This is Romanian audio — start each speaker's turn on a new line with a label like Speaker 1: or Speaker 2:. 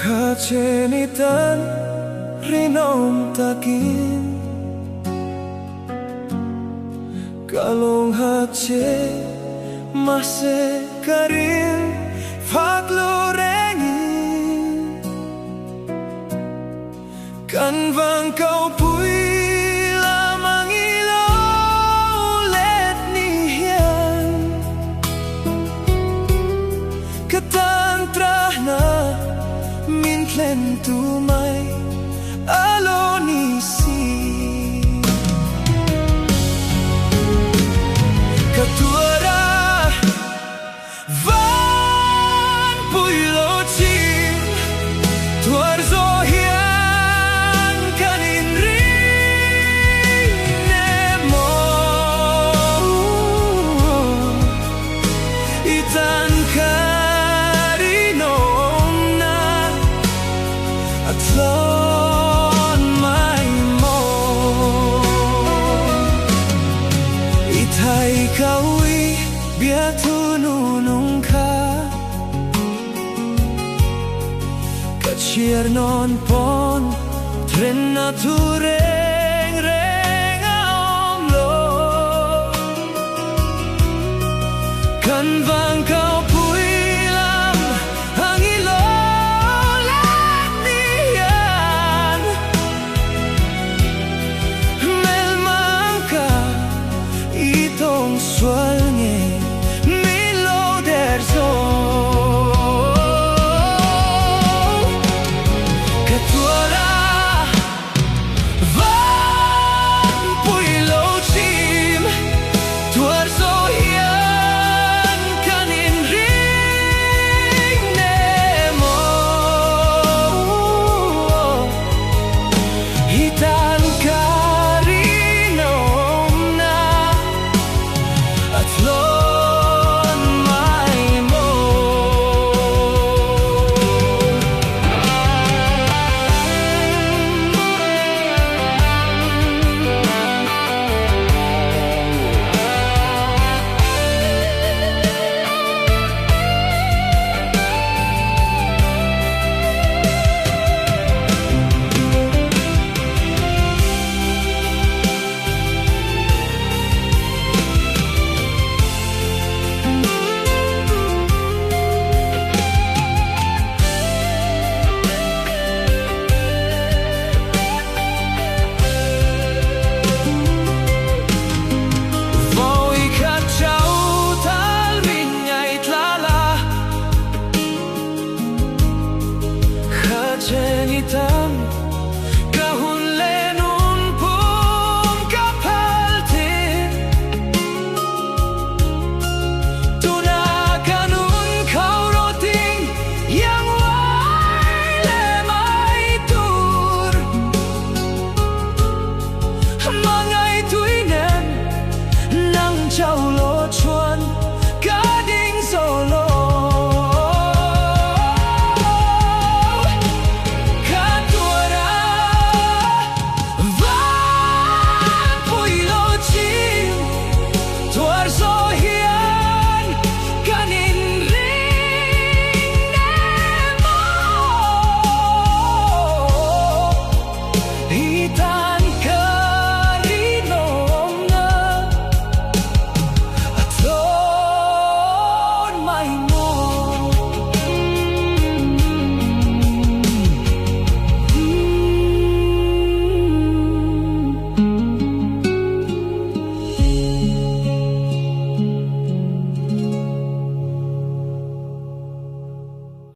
Speaker 1: Kacenitan rinom takin kalong hace mase karin faglorengin kan vang kau pui lamang ilolet nihian ketantrahna mintlen tumay alonisi katuara van puilotin tuar zohian kanin rinemo itan karinomna atlon mai mo itai kaui biatununung ka kacir non pon tren natureng reng aomlo kan vang kau puilam angilo latihan melmangka itong swalnge milo derso katuara van puilotim tuar zohian kanin ring nemo hitan karinomna atlon mai mo voi kacau tal minyait lala kacenitan